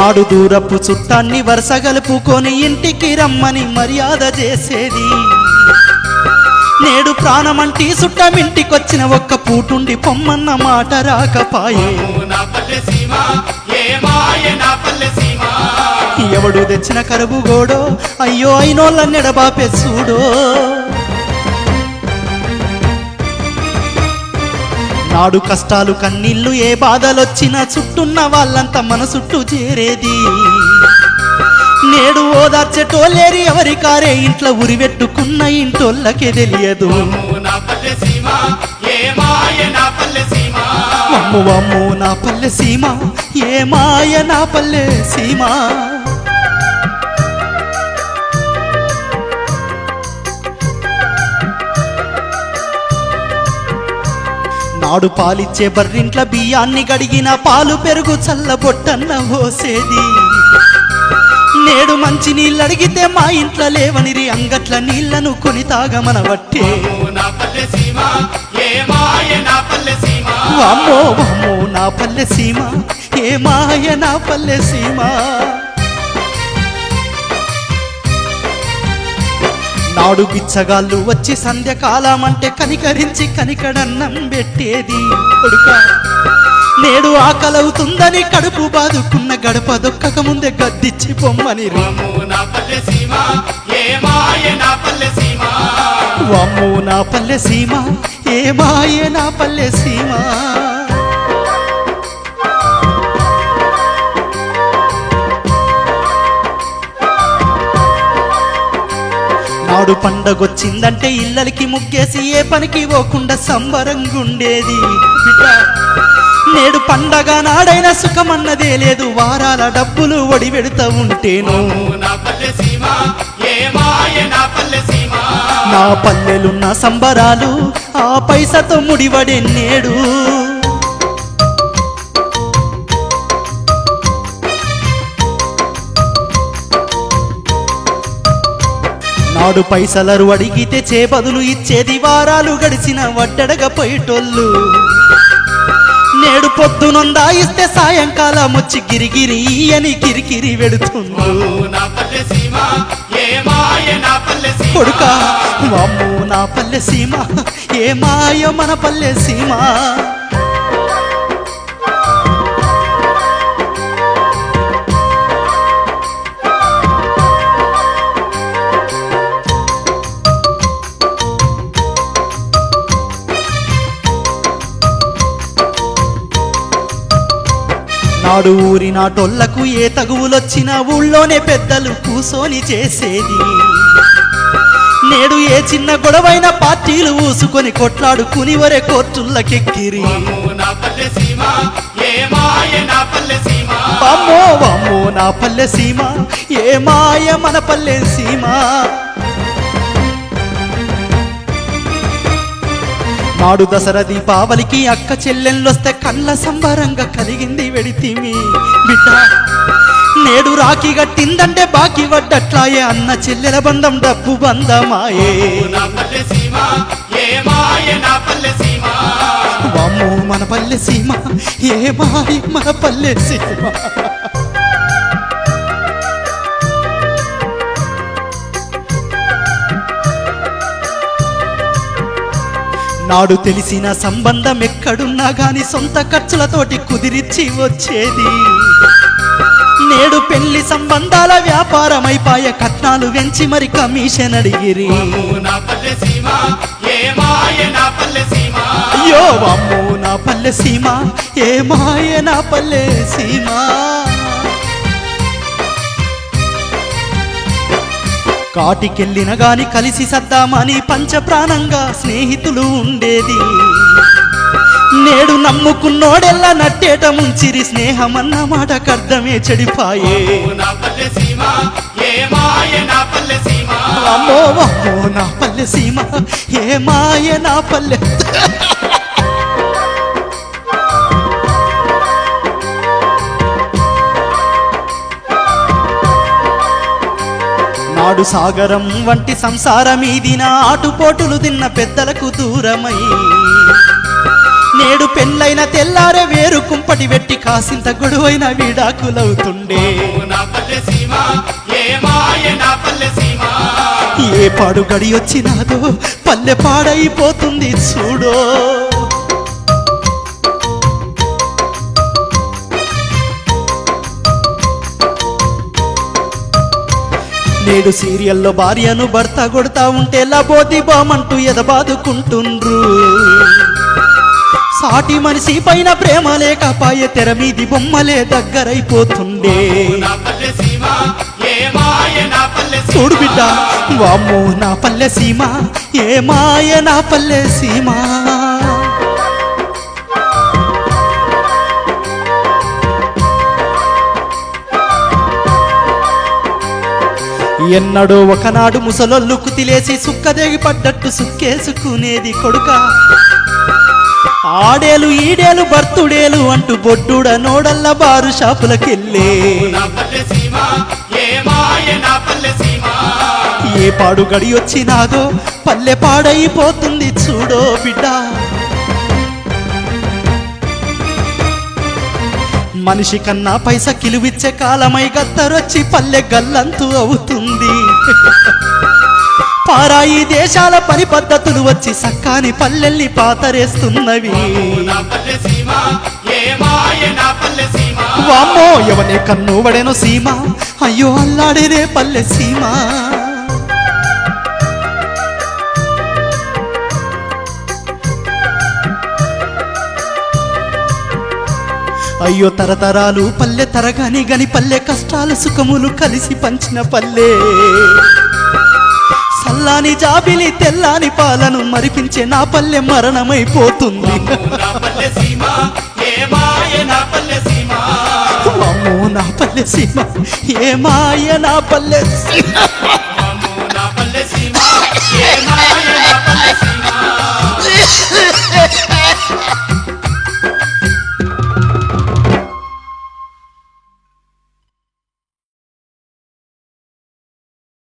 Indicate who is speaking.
Speaker 1: నాడు దూరపు చుట్టాన్ని వరుస గలుపుకొని ఇంటికి రమ్మని మర్యాద చేసేది. నేడు ప్రాణమంటి చుట్టమింటికొచ్చిన ఒక్క పూటుండి పొమ్మన్న మాట రాకపాయే. ఎవడు తెచ్చిన కరువు గోడో అయ్యో అయినోళ్ళ నెడబాపే చూడో. నాడు కష్టాలు కన్నీళ్ళు ఏ బాధలొచ్చినా చుట్టున్న వాళ్ళంతా మన చుట్టూ చేరేది. నేడు ఓదార్చెటోళ్ళేరి ఎవరి కారే ఇంట్లో ఉరివెట్టుకున్న ఇంటోళ్ళకే తెలియదు. వమ్ము వమ్ము నా పల్లె సీమ ఏ మాయ నా పల్లె సీమ. నాడు పాలిచ్చే బర్రింట్ల బియ్యాన్ని గడిగిన పాలు పెరుగు చల్లబొట్టన్న పోసేది. నేడు మంచి నీళ్ళు అడిగితే మా ఇంట్లో లేవనిరి అంగట్ల నీళ్లను కొని తాగమనబట్టే. వామ్మో వామ్మో నా పల్లె సీమ ఏ మాయ నా పల్లె సీమ. నాడు బిచ్చగాళ్ళు వచ్చి సంధ్యకాలం అంటే కనికరించి కనికడన్నం పెట్టేది. కొడుకా నేడు ఆకలవుతుందని కడుపు బాదుకున్న గడప దొక్కక ముందే గద్దిచ్చి పొమ్మని. వామ్మో నా పల్లె సీమ ఏ మాయ నా పల్లె సీమ. నాడు పండగొచ్చిందంటే ఇళ్ళకి ముగ్గేసి ఏ పనికి పోకుండా సంబరంగుండేది. నేడు పండగ నాడైనా సుఖమన్నదే లేదు. వారాల డబ్బులు ఒడి పెడుతూ ఉంటేను నా పల్లెలున్న సంబరాలు ఆ పైసతో ముడివడే నేడు. నాడు పైసలరు అడిగితే చేబదులు ఇచ్చేది. వారాలు గడిచిన వడ్డడగా పోయేటోళ్ళు. నేడు పొద్దునొందా ఇస్తే సాయంకాలం వచ్చి గిరిగిరి అని కిరికిరి వెడుతుంది. కొడుకా వామ్మో నా పల్లె సీమ ఏ మాయ మన పల్లె సీమ. నాడు ఊరి నాటోళ్లకు ఏ తగువులొచ్చినా ఊళ్ళోనే పెద్దలు కూసోని చేసేది. నేడు ఏ చిన్న గొడవైన పార్టీలు ఊసుకొని కొట్లాడుకుని వరే కోర్టులకెక్కిరి. వామ్మో వామ్మో నా పల్లె సీమ ఏ మాయ మన పల్లె సీమ. నాడు దసరా దీపావళికి అక్క చెల్లెళ్ళొస్తే కళ్ళ సంబరంగా కలిగింది వెడితిమి బిడ్డ. నేడు రాఖీ గట్టిందంటే బాకీ వడ్డట్లాయే. అన్న చెల్లెల బంధం డబ్బు బంధమాయే. వామ్మో మన పల్లె సీమ ఏ మాయ మన పల్లె సీమ. నాడు తెలిసిన సంబంధం ఎక్కడున్నా గాని సొంత ఖర్చులతోటి కుదిరిచ్చి వచ్చేది. నేడు పెళ్లి సంబంధాల వ్యాపారమైపాయ. కట్నాలు వెంచి మరి కమిషన్ అడిగిరి. అయ్యో వామ్మో నా పల్లె సీమ ఏ మాయ నా పల్లె సీమ. కాటికెళ్ళిన గాని కలిసి సద్దామని పంచప్రాణంగా స్నేహితులు ఉండేది. నేడు నమ్ముకున్నోడెల్లా నట్టేట ముంచిరి. స్నేహమన్న మాటకర్థమే చెడిపాయే. అమ్మో అమ్మో నా పల్లె సీమ ఏ మాయ నా పల్లె. నాడు సాగరం వంటి సంసారమీదిన ఆటుపోటులు తిన్న పెద్దలకు దూరమై. నేడు పెళ్ళైన తెల్లారే వేరు కుంపటి వెట్టి కాసింత గొడవైన విడాకులవుతుండే
Speaker 2: నా పల్లె సీమ ఏ మాయ నా పల్లె సీమ
Speaker 1: ఏ పాడు గడి వచ్చినాదో పల్లె పాడైపోతుంది చూడో నేడు సీరియల్లో భార్యను భర్త కొడతా ఉంటే లబోది బామంటూ ఎదబాదుకుంటుండ్రు సాటి మనిషి పైన ప్రేమ లేకపాయే తెర మీది బొమ్మలే దగ్గరైపోతుండే
Speaker 2: నా పల్లె సీమ ఏ మాయ నా పల్లె సీమ
Speaker 1: చూడు బిడ్డ వామ్మో నా పల్లె సీమ ఏ మాయ నా పల్లె సీమ ఎన్నడో ఒకనాడు ముసలొల్లు కుతిలేసి సుక్కదేగి పడ్డట్టు సుక్కేసుకునేది కొడుక ఆడేలు ఈడేలు బర్తుడేలు అంటూ బొడ్డుడ నోడల్ల బారు షాపులకెళ్ళే
Speaker 2: నా పల్లె సీమ ఏ మాయ నా పల్లె సీమ
Speaker 1: ఏ పాడు గడి వచ్చినాదో పల్లె పాడైపోతుంది చూడో బిడ్డ మనిషి కన్నా పైస కిలువిచ్చే కాలమై గద్దరొచ్చి పల్లె గల్లంతు అవుతుంది పారాయి దేశాల పని పద్ధతులు వచ్చి సక్కాని పల్లెల్ని పాతరేస్తున్నవి
Speaker 2: నా పల్లె సీమ ఏ మాయ నా పల్లె సీమ
Speaker 1: వామ్మో ఎవనే కన్ను వడెను సీమ అయ్యో అల్లాడేనే పల్లె సీమ అయ్యో తరతరాలు పల్లె తరగాని గని పల్లె కష్టాలు సుఖములు కలిసి పంచిన పల్లె సల్లాని జాబిలి తెల్లాని పాలను మరిపించే నా పల్లె మరణమైపోతుంది
Speaker 2: నా పల్లె సీమ ఏ మాయ నా పల్లె సీమ
Speaker 1: అమ్మో నా పల్లె సీమ ఏ మాయ నా పల్లె సీమ